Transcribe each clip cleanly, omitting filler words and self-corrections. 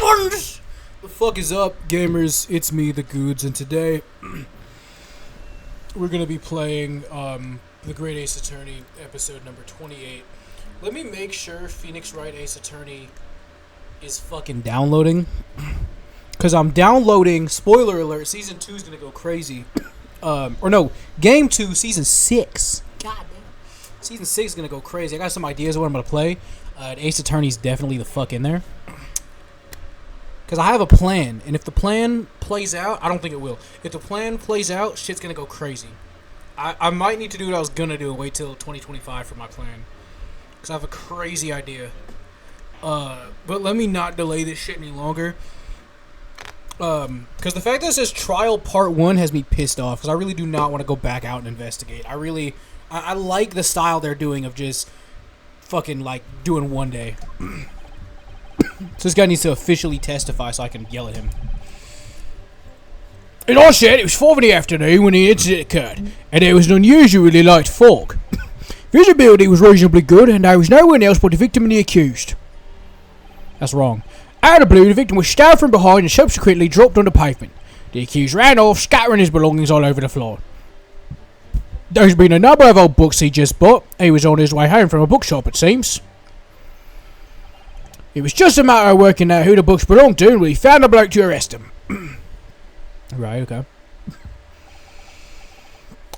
seconds! The fuck is up, gamers? It's me, the Goods, and today we're gonna be playing the Great Ace Attorney, episode number 28. Let me make sure Phoenix Wright Ace Attorney is fucking downloading, because I'm downloading. Spoiler alert: Season 2 is gonna go crazy. Game 2, Season 6. God damn. Season 6 is gonna go crazy. I got some ideas of what I'm gonna play. Ace Attorney's definitely the fuck in there. Because I have a plan, and if the plan plays out, I don't think it will. If the plan plays out, shit's gonna go crazy. I might need to do what I was gonna do and wait till 2025 for my plan. Because I have a crazy idea. But let me not delay this shit any longer. Because the fact that it says Trial Part 1 has me pissed off. Because I really do not want to go back out and investigate. I like the style they're doing of just fucking, like, doing one day. So this guy needs to officially testify so I can yell at him. And I said it was 5 in the afternoon when the incident occurred, and there was an unusually light fog. Visibility was reasonably good, and there was no one else but the victim and the accused. That's wrong. Out of the blue, the victim was stabbed from behind and subsequently dropped on the pavement. The accused ran off, scattering his belongings all over the floor. There's been a number of old books he just bought. He was on his way home from a bookshop, it seems. It was just a matter of working out who the books belonged to, and we found a bloke to arrest him. Right, okay.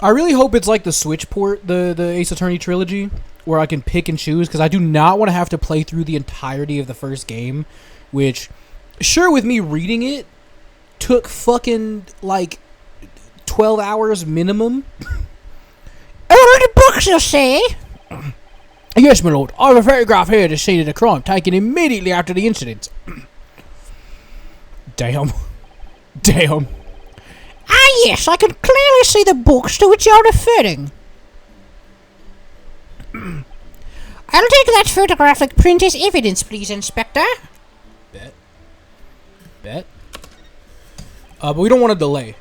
I really hope it's like the Switch port, the Ace Attorney trilogy, where I can pick and choose, because I do not want to have to play through the entirety of the first game, which, sure, with me reading it, took fucking, like, 12 hours minimum. Oh, the books, you say? Yes, my lord. I have a photograph here of the scene of the crime, taken immediately after the incident. Damn. Damn. Ah, yes, I can clearly see the books to which you're referring. I'll take that photographic print as evidence, please, Inspector. Bet. But we don't want to delay.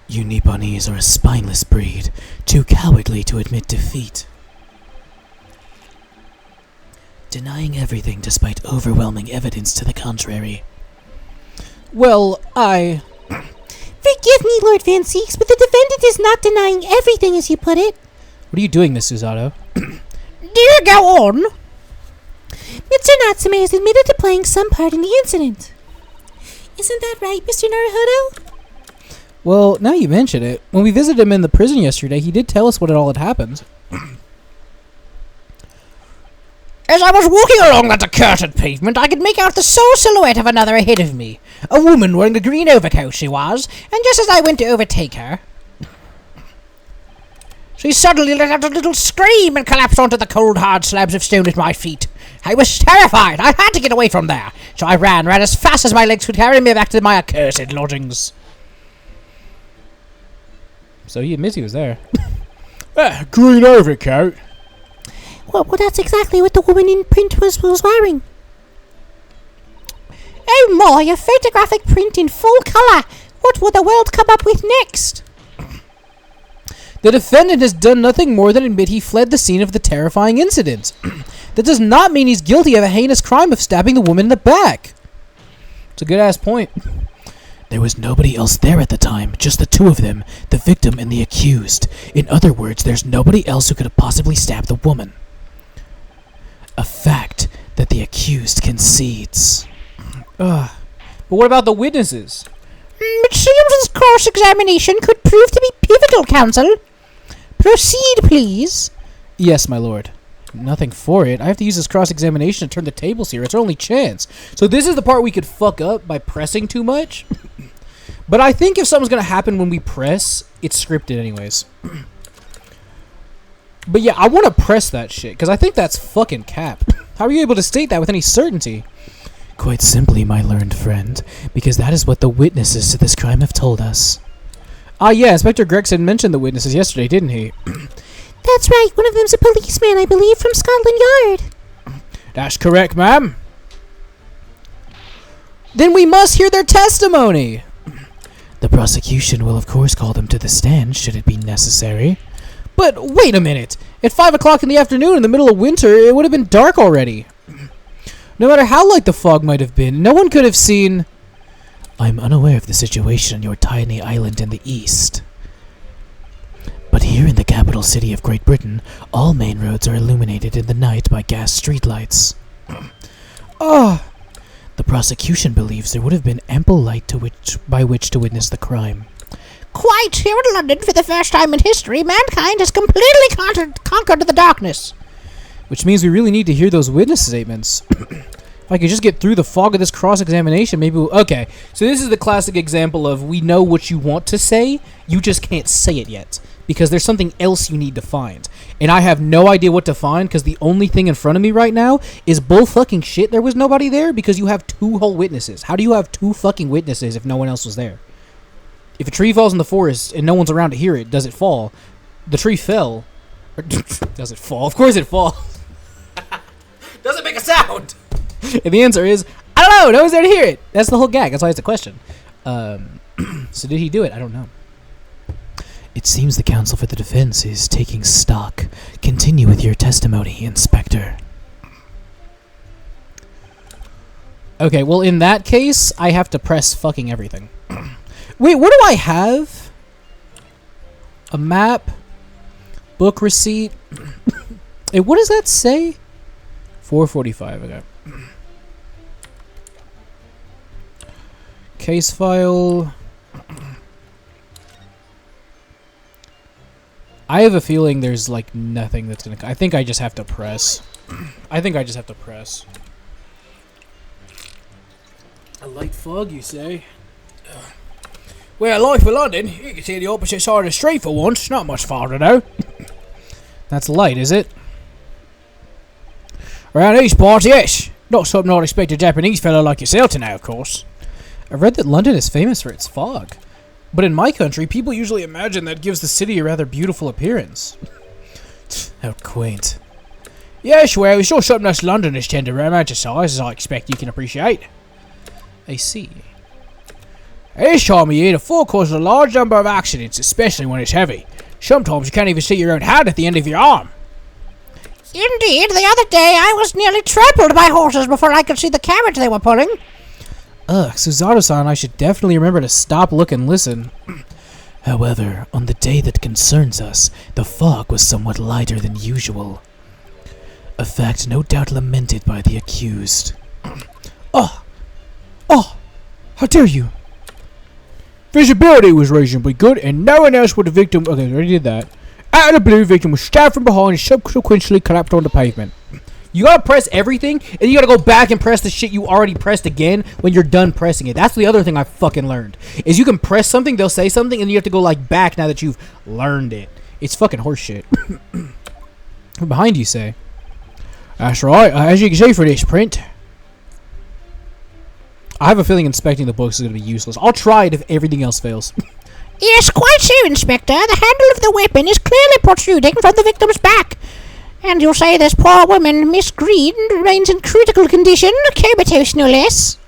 You Nipponese are a spineless breed, too cowardly to admit defeat. Denying everything despite overwhelming evidence to the contrary. Well, Forgive me, Lord Van Seeks, but the defendant is not denying everything, as you put it. What are you doing, Miss Susato? Do go on. Mr. Natsume has admitted to playing some part in the incident. Isn't that right, Mr. Naruhodo? Well, now you mention it. When we visited him in the prison yesterday, he did tell us what all had happened. As I was walking along that accursed pavement, I could make out the sole silhouette of another ahead of me. A woman wearing a green overcoat she was, and just as I went to overtake her, she suddenly let out a little scream and collapsed onto the cold, hard slabs of stone at my feet. I was terrified. I had to get away from there, so I ran as fast as my legs could carry me back to my accursed lodgings. So he admits he was there. Green overcoat? Well, that's exactly what the woman in print was wearing. Oh my, a photographic print in full colour! What will the world come up with next? The defendant has done nothing more than admit he fled the scene of the terrifying incident. That does not mean he's guilty of a heinous crime of stabbing the woman in the back. It's a good-ass point. There was nobody else there at the time, just the two of them, the victim and the accused. In other words, there's nobody else who could have possibly stabbed the woman. A fact that the accused concedes. But what about the witnesses? It seems this cross-examination could prove to be pivotal, counsel. Proceed, please. Yes, my lord. Nothing for it. I have to use this cross-examination to turn the tables here. It's our only chance. So this is the part we could fuck up by pressing too much. But I think if something's going to happen when we press, it's scripted anyways. But yeah, I want to press that shit, because I think that's fucking cap. How are you able to state that with any certainty? Quite simply, my learned friend, because that is what the witnesses to this crime have told us. Ah, yeah, Inspector Gregson mentioned the witnesses yesterday, didn't he? That's right, one of them's a policeman, I believe, from Scotland Yard. That's correct, ma'am. Then we must hear their testimony. The prosecution will of course call them to the stand, should it be necessary. But wait a minute. At 5 o'clock in the afternoon in the middle of winter, it would have been dark already. No matter how light the fog might have been, no one could have seen... I'm unaware of the situation on your tiny island in the east. But here in the capital city of Great Britain, all main roads are illuminated in the night by gas streetlights. Ah! The prosecution believes there would have been ample light by which to witness the crime. Quite! Here in London, for the first time in history, mankind has completely conquered the darkness. Which means we really need to hear those witness statements. If I could just get through the fog of this cross-examination, maybe okay, so this is the classic example of we know what you want to say, you just can't say it yet. Because there's something else you need to find. And I have no idea what to find, because the only thing in front of me right now is bull fucking shit there was nobody there, because you have 2 whole witnesses. How do you have 2 fucking witnesses if no one else was there? If a tree falls in the forest and no one's around to hear it, does it fall? The tree fell. Does it fall? Of course it falls. Does it make a sound? And the answer is, I don't know, no one's there to hear it. That's the whole gag, that's why it's a question. So did he do it? I don't know. It seems the counsel for the defense is taking stock. Continue with your testimony, Inspector. Okay, well in that case, I have to press fucking everything. Wait, what do I have? A map? Book receipt? Hey, what does that say? 445, okay. Case file. I have a feeling there's like nothing that's gonna... I think I just have to press. A light fog, you say? Well, life of London, you can see the opposite side of the street for once. Not much farther, though. That's light, is it? Around these parts, yes. Not something I'd expect a Japanese fellow like yourself to know, of course. I read that London is famous for its fog. But in my country, people usually imagine that gives the city a rather beautiful appearance. How quaint. Yes, well, it's not something us Londoners tend to romanticize, as I expect you can appreciate. I see. At this time of year, the fog causes a large number of accidents, especially when it's heavy. Sometimes you can't even see your own hand at the end of your arm. Indeed, the other day I was nearly trampled by horses before I could see the carriage they were pulling. Ugh, Suzato-san, I should definitely remember to stop, look, and listen. However, on the day that concerns us, the fog was somewhat lighter than usual. A fact no doubt lamented by the accused. Oh, how dare you! Visibility was reasonably good, and no one else would the victim... Okay, I already did that. Out of the blue, victim was stabbed from behind and subsequently collapsed on the pavement. You gotta press everything, and you gotta go back and press the shit you already pressed again when you're done pressing it. That's the other thing I fucking learned. Is you can press something, they'll say something, and you have to go, like, back now that you've learned it. It's fucking horseshit. Behind you, say. That's right, as you can see for this print. I have a feeling inspecting the books is gonna be useless. I'll try it if everything else fails. Yes, quite so, Inspector. The handle of the weapon is clearly protruding from the victim's back. And you'll say this poor woman, Miss Green, remains in critical condition, comatose no less.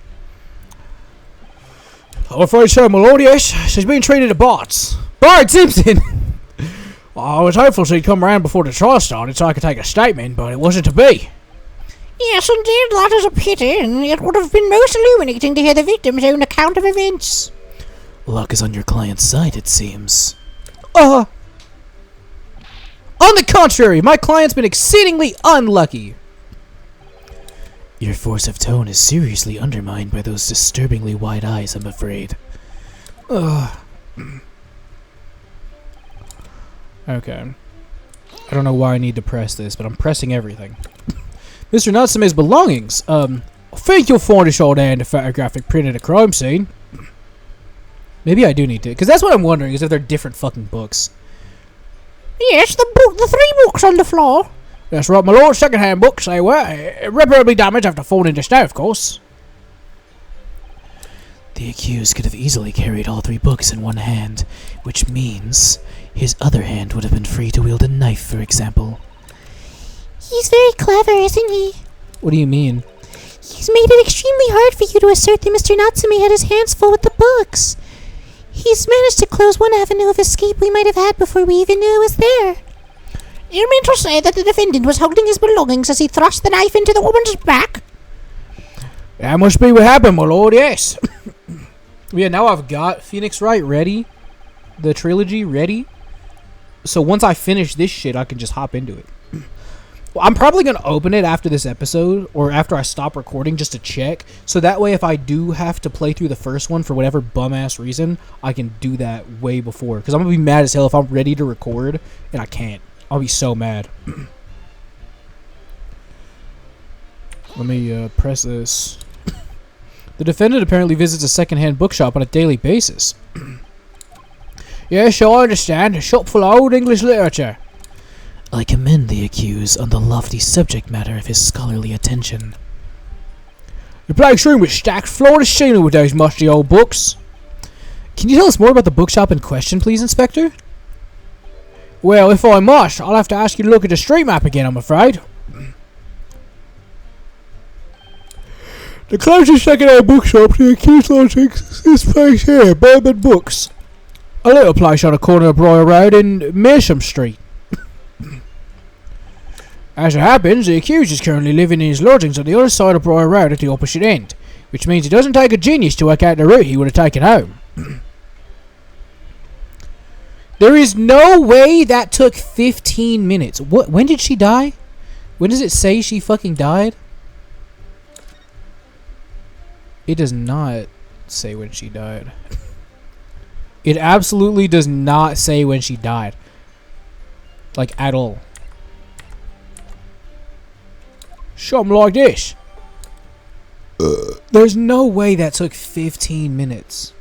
I'm afraid so, my lord, yes. She's being treated at Bart's. Bart Simpson! I was hopeful she'd come around before the trial started so I could take a statement, but it wasn't to be. Yes, indeed, that is a pity, and it would have been most illuminating to hear the victim's own account of events. Luck is on your client's side, it seems. On the contrary, my client's been exceedingly unlucky. Your force of tone is seriously undermined by those disturbingly wide eyes, I'm afraid. Okay. I don't know why I need to press this, but I'm pressing everything. Mr. Natsume's belongings. I think you'll find this old hand a photographic print at a crime scene. Maybe I do need to, because that's what I'm wondering, is if they're different fucking books. Yes, the 3 books on the floor. That's right, my lord. Second-hand books, they were. Irreparably damaged after falling into snow, of course. The accused could have easily carried all 3 books in one hand, which means his other hand would have been free to wield a knife, for example. He's very clever, isn't he? What do you mean? He's made it extremely hard for you to assert that Mr. Natsume had his hands full with the books. He's managed to close one avenue of escape we might have had before we even knew it was there. You mean to say that the defendant was holding his belongings as he thrust the knife into the woman's back? That must be what happened, my lord, yes. Yeah, now I've got Phoenix Wright ready. The trilogy ready. So once I finish this shit, I can just hop into it. Well, I'm probably going to open it after this episode, or after I stop recording, just to check. So that way, if I do have to play through the first one for whatever bum-ass reason, I can do that way before. Because I'm going to be mad as hell if I'm ready to record, and I can't. I'll be so mad. Let me press this. The defendant apparently visits a second-hand bookshop on a daily basis. Yes, I understand. A shop full of old English literature. I commend the accused on the lofty subject matter of his scholarly attention. The place room is stacked floor to ceiling with those musty old books. Can you tell us more about the bookshop in question, please, Inspector? Well, if I must, I'll have to ask you to look at the street map again, I'm afraid. The closest second-hand bookshop to the accused lodgings is this place here, Bourbon Books. A little place on the corner of Briar Road and Mearsome Street. As it happens, the accused is currently living in his lodgings on the other side of Briar Road at the opposite end, which means it doesn't take a genius to work out the route he would have taken home. There is no way that took 15 minutes. What? When did she die? When does it say she fucking died? It does not say when she died. It absolutely does not say when she died. Like, at all. Something like this. There's no way that took 15 minutes.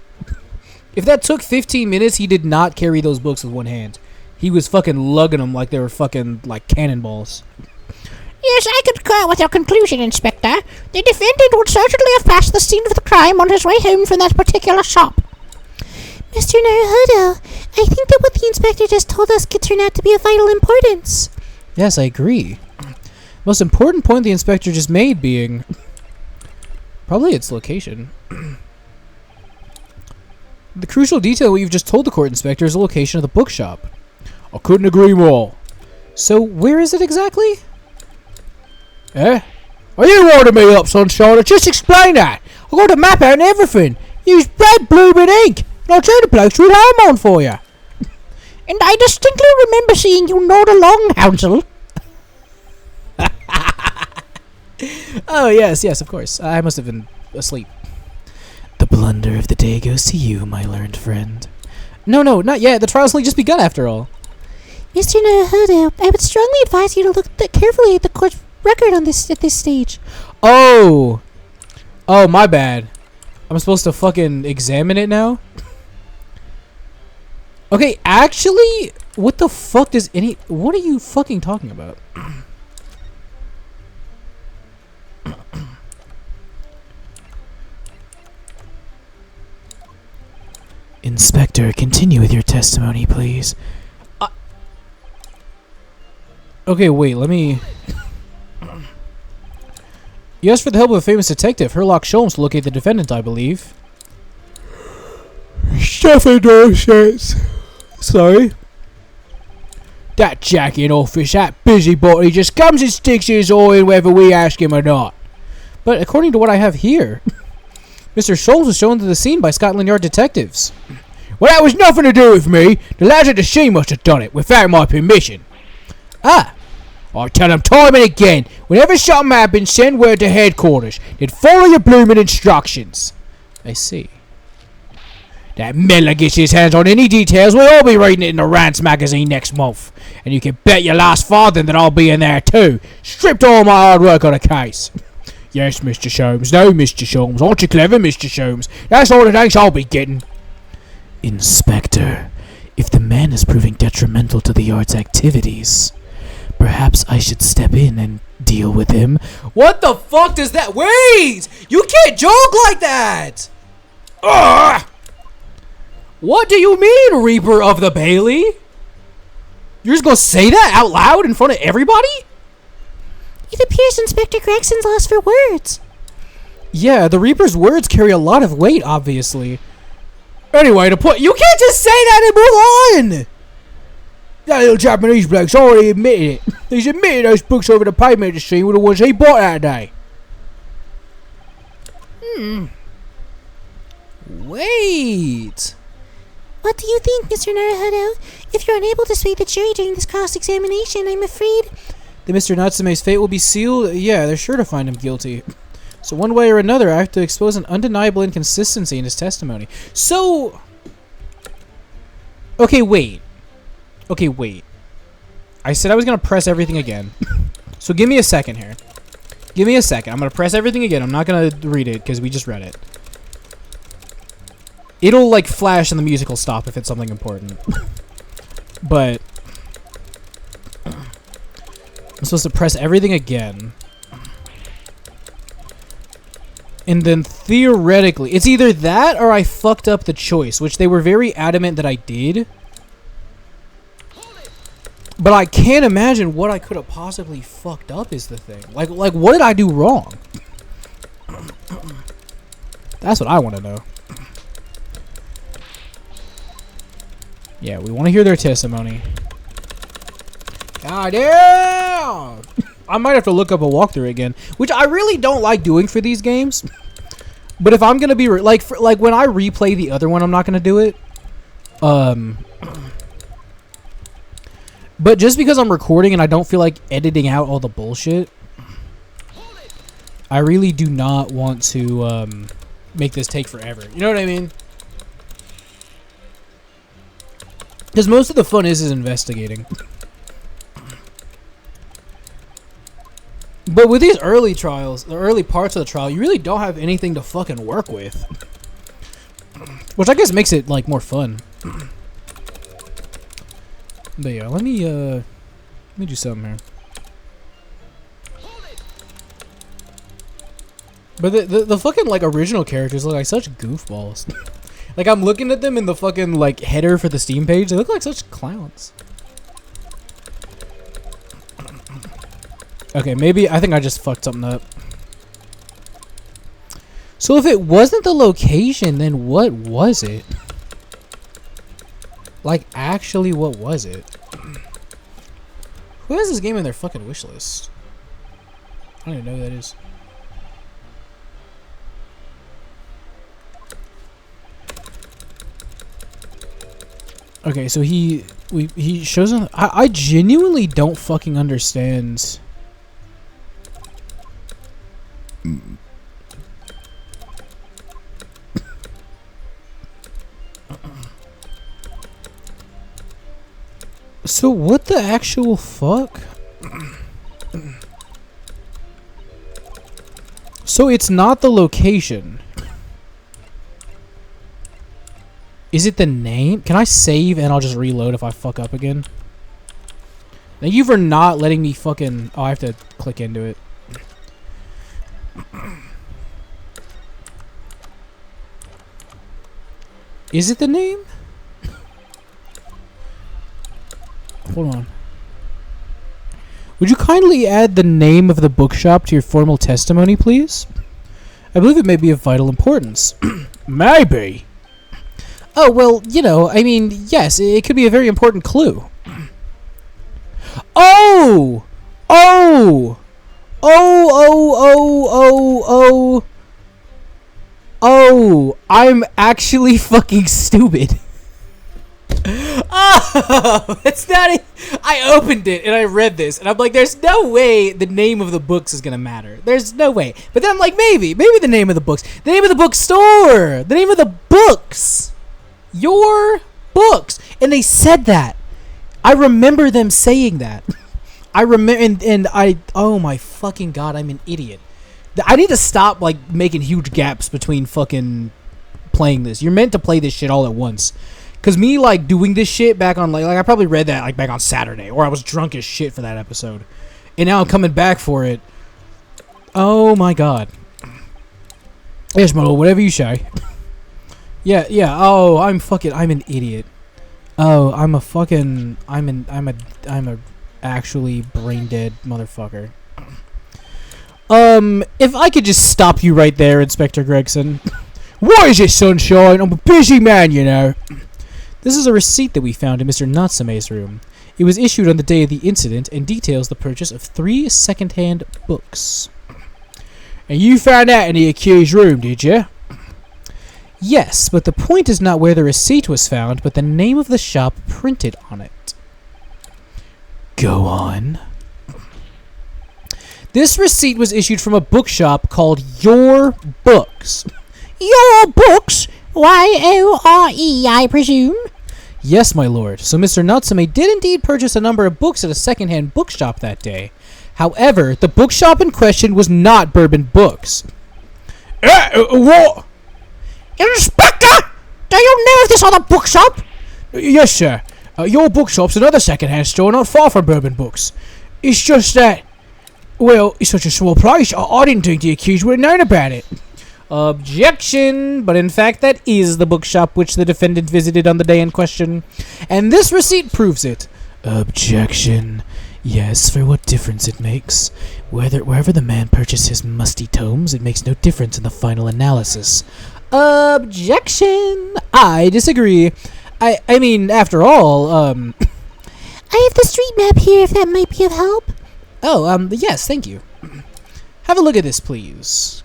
If that took 15 minutes, he did not carry those books with one hand. He was fucking lugging them like they were fucking, like, cannonballs. Yes, I concur with your conclusion, Inspector. The defendant would certainly have passed the scene of the crime on his way home from that particular shop. Mr. Naruhodo, I think that what the inspector just told us could turn out to be of vital importance. Yes, I agree. Most important point the inspector just made being probably its location. The crucial detail what you've just told the court inspector is the location of the bookshop. I couldn't agree more. So where is it exactly? Eh? Are you winding me up, Sunshine? Just explain that. I got a map out and everything. Use red, blue, and ink. And I'll show the place with home on for you. And I distinctly remember seeing you nod along, Hansel. Oh, yes, of course. I must have been asleep. The blunder of the day goes to you, my learned friend. No, not yet. The trial's only just begun, after all. Mr. Naruhodo, I would strongly advise you to look carefully at the court's record on this at this stage. Oh, my bad. I'm supposed to fucking examine it now? Okay, actually, what the fuck does what are you fucking talking about? Inspector, continue with your testimony, please. Okay, wait, let me... You asked for the help of a famous detective, Herlock Sholmes, to locate the defendant, I believe. Stephen Dorset. Sorry? That Jack in office, that busybody, just comes and sticks his oar in whether we ask him or not. But according to what I have here, Mr. Sholmes was shown to the scene by Scotland Yard detectives. Well, that was nothing to do with me. The lads at the scene must have done it, without my permission. Ah, I tell them time and again, whenever something happens, send word to headquarters. Then follow your blooming instructions. I see. That meddler gets his hands on any details, we'll all be reading it in the Rance magazine next month. And you can bet your last farthing that I'll be in there too. Stripped all my hard work on the case. Yes, Mr. Sholmes. No, Mr. Sholmes. Aren't you clever, Mr. Sholmes? That's all the thanks I'll be getting. Inspector, if the man is proving detrimental to the yard's activities, perhaps I should step in and deal with him. What the fuck does that... Wait! You can't joke like that! Ugh! What do you mean, Reaper of the Bailey? You're just gonna say that out loud in front of everybody? It appears Inspector Gregson's lost for words. Yeah, the Reaper's words carry a lot of weight, obviously. Anyway, to put... You can't just say that and move on! That little Japanese bloke's already admitted it. He's admitted those books over the pavement machine were the ones he bought that day. Wait. What do you think, Mr. Naruhodo? If you're unable to sway the jury during this cross-examination, I'm afraid... That Mr. Natsume's fate will be sealed? Yeah, they're sure to find him guilty. So one way or another, I have to expose an undeniable inconsistency in his testimony. So... Okay, wait. I said I was going to press everything again. So give me a second here. Give me a second. I'm going to press everything again. I'm not going to read it because we just read it. It'll, like, flash and the music will stop if it's something important. But... I'm supposed to press everything again. And then theoretically... It's either that or I fucked up the choice, which they were very adamant that I did. But I can't imagine what I could have possibly fucked up is the thing. Like what did I do wrong? That's what I want to know. Yeah, we want to hear their testimony. God damn! I might have to look up a walkthrough again, which I really don't like doing for these games. But if I'm gonna be like when I replay the other one, I'm not gonna do it. But just because I'm recording and I don't feel like editing out all the bullshit, I really do not want to make this take forever. You know what I mean? Because most of the fun is investigating. But with these early trials, the early parts of the trial, you really don't have anything to fucking work with. Which I guess makes it, like, more fun. But yeah, let me do something here. But the fucking, like, original characters look like such goofballs. Like, I'm looking at them in the fucking, like, header for the Steam page. They look like such clowns. Okay, maybe I think I just fucked something up. So if it wasn't the location, then what was it? Like, actually, what was it? Who has this game in their fucking wish list? I don't even know who that is. Okay, so he shows him. I genuinely don't fucking understand. So what the actual fuck? So it's not the location. Is it the name? Can I save and I'll just reload if I fuck up again? Thank you for not letting me fucking... Oh, I have to click into it. Is it the name? Hold on. Would you kindly add the name of the bookshop to your formal testimony, please? I believe it may be of vital importance. Maybe. Oh, well, you know, I mean, yes, it could be a very important clue. Oh! Oh! Oh! Oh, I'm actually fucking stupid. Oh, it's not it. I opened it and I read this and I'm like, there's no way the name of the books is gonna matter. There's no way. But then I'm like, maybe the name of the books, the name of the bookstore, the name of the books, your books, and they said that. I remember them saying that. I remember, and I, oh my fucking god, I'm an idiot. I need to stop like making huge gaps between fucking playing this. You're meant to play this shit all at once. Cause me like doing this shit back on like I probably read that like back on Saturday, or I was drunk as shit for that episode, and now I'm coming back for it. Oh my god. Yes, Mo, whatever you say. Yeah. Oh, I'm an idiot. Oh, I'm a actually brain dead motherfucker. If I could just stop you right there, Inspector Gregson. What is it, Sunshine? I'm a busy man, you know. This is a receipt that we found in Mr. Natsume's room. It was issued on the day of the incident and details the purchase of 3 second-hand books. And you found that in the accused room, did you? Yes, but the point is not where the receipt was found, but the name of the shop printed on it. Go on. This receipt was issued from a bookshop called Your Books. Your books? Y-O-R-E, I presume? Yes, my lord. So Mr. Natsume did indeed purchase a number of books at a second-hand bookshop that day. However, the bookshop in question was not Bourbon Books. What? Inspector! Do you know of this other bookshop? Yes, sir. Your Bookshop's another second-hand store not far from Bourbon Books. It's just that, well, it's such a small place, I didn't think the accused would have known about it. Objection! But in fact, that is the bookshop which the defendant visited on the day in question. And this receipt proves it. Objection. Yes, for what difference it makes. Wherever the man purchased his musty tomes, it makes no difference in the final analysis. Objection! I disagree. I mean, after all, I have the street map here if that might be of help. Oh, yes, thank you. Have a look at this, please.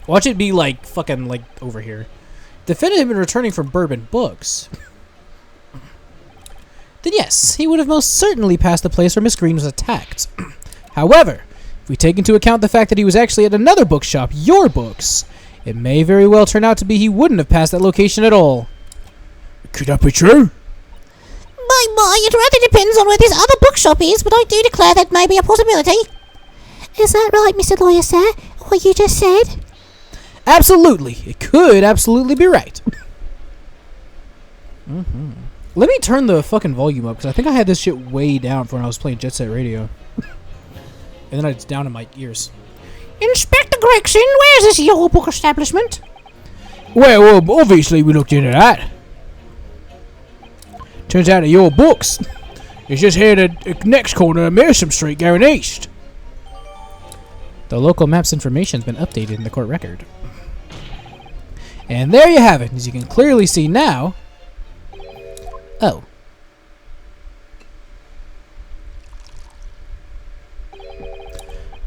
Watch it be, like, fucking, like, over here. Defendant had been returning from Bourbon Books. Then yes, he would have most certainly passed the place where Miss Green was attacked. However, if we take into account the fact that he was actually at another bookshop, Your Books, it may very well turn out to be he wouldn't have passed that location at all. Could that be true? My, it rather depends on where this other bookshop is, but I do declare that may be a possibility. Is that right, Mr. Lawyer, sir? What you just said? Absolutely. It could absolutely be right. Let me turn the fucking volume up, because I think I had this shit way down for when I was playing Jet Set Radio. And then it's down in my ears. Inspector Gregson, where's this Your Book establishment? Well, obviously we looked into that. Turns out that Your Books is just here at the next corner of Mearsome Street going east. The local map's information has been updated in the court record. And there you have it. As you can clearly see now. Oh.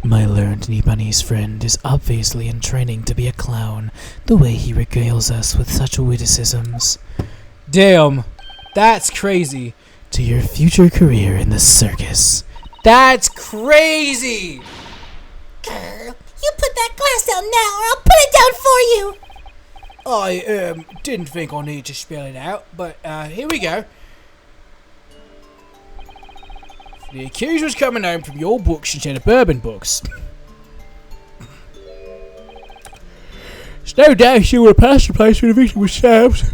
My learned Nipponese friend is obviously in training to be a clown, the way he regales us with such witticisms. Damn. That's crazy. To your future career in the circus. That's crazy! You put that glass down now, or I'll put it down for you! I didn't think I needed to spell it out, but here we go. The accused was coming home from Your Books instead of Bourbon Books. There's no doubt she would have passed the place where the victim was stabbed.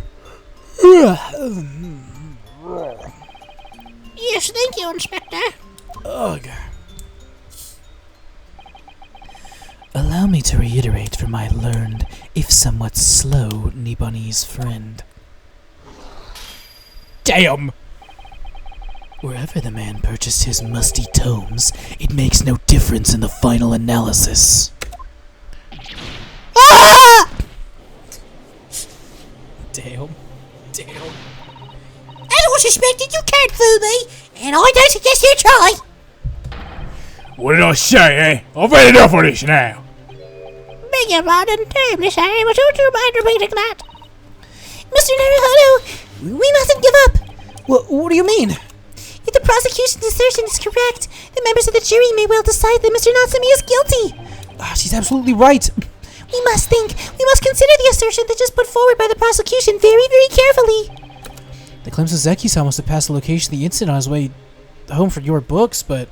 Yes, thank you, Inspector. Ugh. Allow me to reiterate for my learned, if somewhat slow, Nipponese friend. Damn! Wherever the man purchased his musty tomes, it makes no difference in the final analysis. Ah! Damn. As was suspected, you can't fool me, and I don't suggest you try. What did I say, eh? I've had enough of this now. Beg your pardon, terribly sorry, but don't you mind repeating that? Mr. Naruhodo, we mustn't give up. What do you mean? If the prosecution's assertion is correct, the members of the jury may well decide that Mr. Natsume is guilty. She's absolutely right. We must consider the assertion that just put forward by the prosecution very, very carefully. The claims Zeki-san must have passed the location of the incident on his way home for Your Books, but...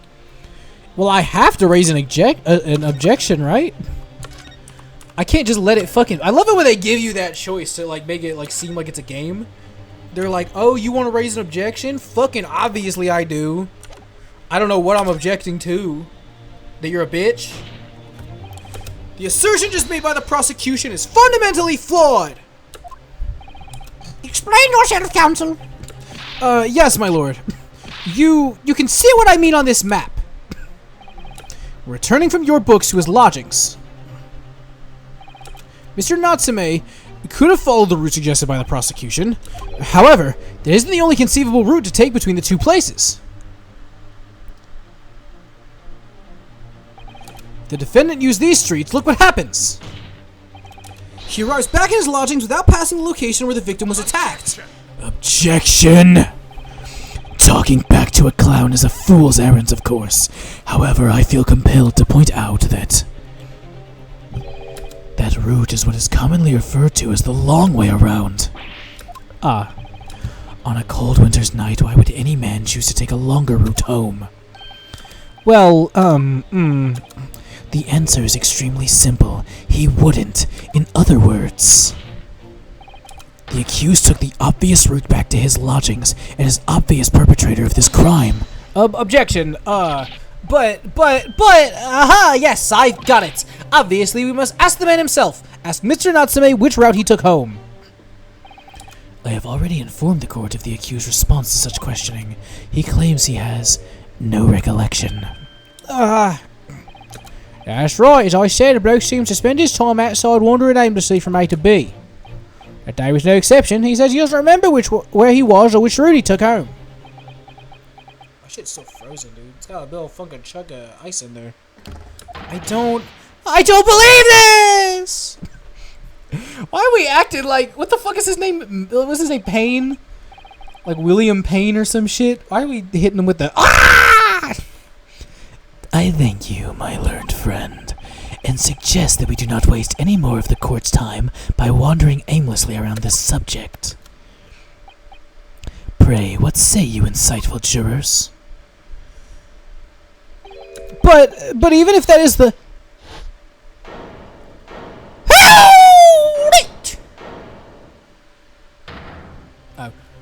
Well, I have to raise an objection, right? I can't just let it fucking... I love it when they give you that choice to, like, make it, like, seem like it's a game. They're like, oh, you want to raise an objection? Fucking obviously I do. I don't know what I'm objecting to. That you're a bitch? The assertion just made by the prosecution is fundamentally flawed! Explain yourself, counsel. Yes, my lord. You can see what I mean on this map. Returning from Your Books to his lodgings, Mr. Natsume could have followed the route suggested by the prosecution. However, that isn't the only conceivable route to take between the two places. The defendant used these streets. Look what happens. He arrives back in his lodgings without passing the location where the victim was attacked. Objection! Talking back to a clown is a fool's errand, of course. However, I feel compelled to point out that that route is what is commonly referred to as the long way around. Ah. On a cold winter's night, why would any man choose to take a longer route home? Well, the answer is extremely simple. He wouldn't. In other words, the accused took the obvious route back to his lodgings and is obvious perpetrator of this crime. Objection. Yes, I got it. Obviously, we must ask the man himself. Ask Mr. Natsume which route he took home. I have already informed the court of the accused's response to such questioning. He claims he has no recollection. That's right. As I said, the bloke seems to spend his time outside wandering aimlessly from A to B. That day was no exception. He says he doesn't remember where he was or which route he took home. My shit's so frozen, dude. It's got a little fucking chunk of ice in there. I don't believe this! Why are we acting like... What the fuck is his name? What's his name? Payne? Like William Payne or some shit? Why are we hitting him with the... Ah! I thank you, my learned friend, and suggest that we do not waste any more of the court's time by wandering aimlessly around this subject. Pray, what say you, insightful jurors? But even if that is the...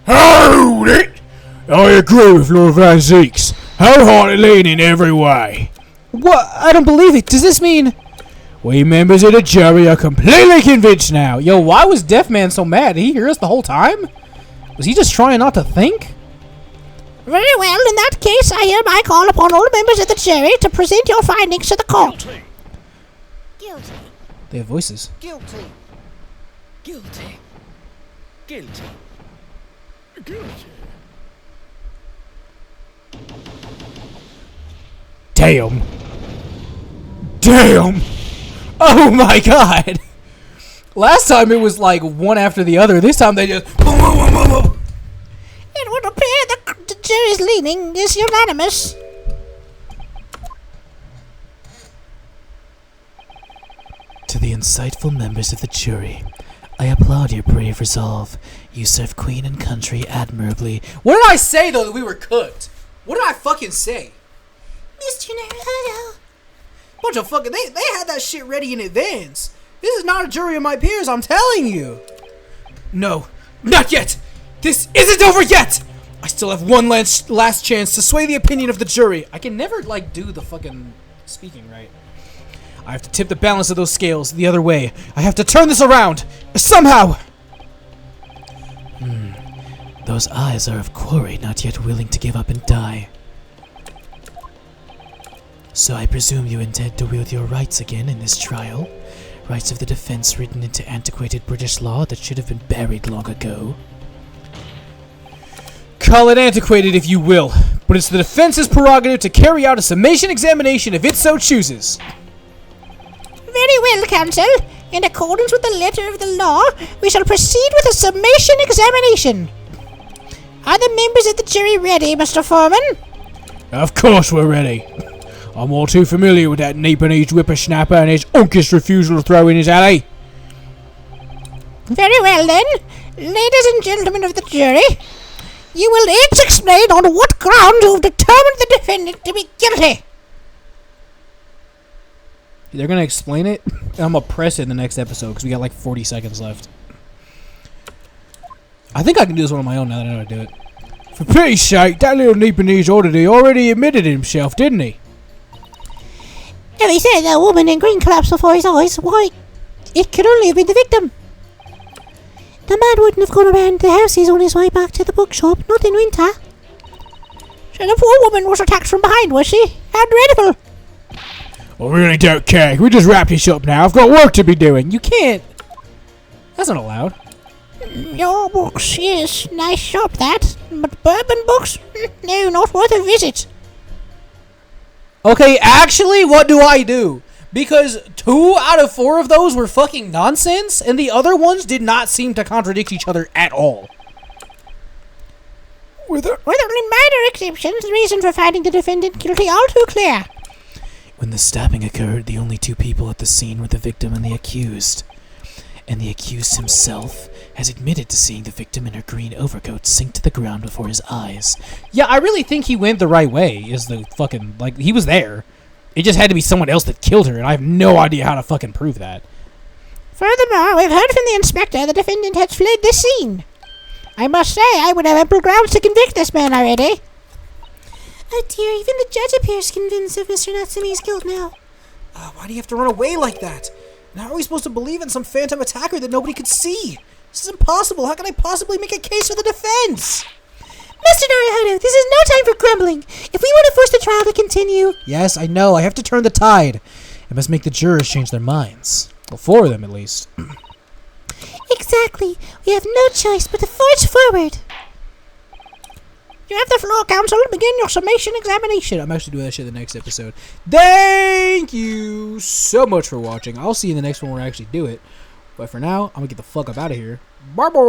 Hold it! I agree with Lord Van Zeeks. Wholeheartedly and in every way. What? I don't believe it. Does this mean... We members of the jury are completely convinced now. Yo, why was Deafman so mad? Did he hear us the whole time? Was he just trying not to think? Very well, in that case, I hereby call upon all members of the jury to present your findings to the court. Guilty. They have voices. Guilty. Guilty. Guilty. Guilty. Damn. Damn. Oh my god! Last time it was like one after the other. This time they just... Boom, boom, boom, boom, boom. It would appear that the jury's leaning is unanimous. To the insightful members of the jury, I applaud your brave resolve. You serve Queen and country admirably. What did I say, though, that we were cooked? What did I fucking say? Mr. Naruto. Bunch of fucking... They had that shit ready in advance. This is not a jury of my peers, I'm telling you. No. Not yet! This isn't over yet! I still have one last chance to sway the opinion of the jury. I can never, like, do the fucking speaking right. I have to tip the balance of those scales the other way. I have to turn this around. Somehow! Those eyes are of quarry not yet willing to give up and die. So I presume you intend to wield your rights again in this trial? Rights of the defense written into antiquated British law that should have been buried long ago? Call it antiquated if you will, but it's the defense's prerogative to carry out a summation examination if it so chooses. Very well, counsel. In accordance with the letter of the law, we shall proceed with a summation examination. Are the members of the jury ready, Mr. Foreman? Of course we're ready. I'm all too familiar with that Nepalese whippersnapper and his unkish refusal to throw in his alley. Very well, then. Ladies and gentlemen of the jury, you will each explain on what ground you have determined the defendant to be guilty. They're gonna explain it, and I'm gonna press it in the next episode because we got like 40 seconds left. I think I can do this one on my own now that I know how to do it. For pity's sake, that little Nepalese oddity already admitted it himself, didn't he? If he said the woman in green collapsed before his eyes, why, it could only have been the victim. The man wouldn't have gone around the houses on his way back to the bookshop, not in winter. So the poor woman was attacked from behind, was she? How dreadful. I really don't care. Can we just wrap this up now? I've got work to be doing. You can't. That's not allowed. Your books, yes, nice shop that. But bourbon books? No, not worth a visit. Okay, actually, what do I do? Because 2 out of 4 of those were fucking nonsense, and the other ones did not seem to contradict each other at all. With only minor exceptions, the reason for finding the defendant guilty all too clear. When the stabbing occurred, the only 2 people at the scene were the victim and the accused. And the accused himself has admitted to seeing the victim in her green overcoat sink to the ground before his eyes. Yeah, I really think he went the right way, is the fucking, like, he was there. It just had to be someone else that killed her, and I have no idea how to fucking prove that. Furthermore, we've heard from the inspector the defendant has fled the scene. I must say, I would have ample grounds to convict this man already. Oh dear, even the judge appears convinced of Mr. Natsume's guilt now. Why do you have to run away like that? And how are we supposed to believe in some phantom attacker that nobody could see? This is impossible. How can I possibly make a case for the defense? Mr. Naruhodo, this is no time for grumbling. If we want to force the trial to continue... Yes, I know. I have to turn the tide. I must make the jurors change their minds. Well, 4 of them, at least. Exactly. We have no choice but to forge forward. You have the floor, counsel. Begin your summation examination. I'm actually doing that shit in the next episode. Thank you so much for watching. I'll see you in the next one where I actually do it. But for now, I'm going to get the fuck up out of here. Bye-bye.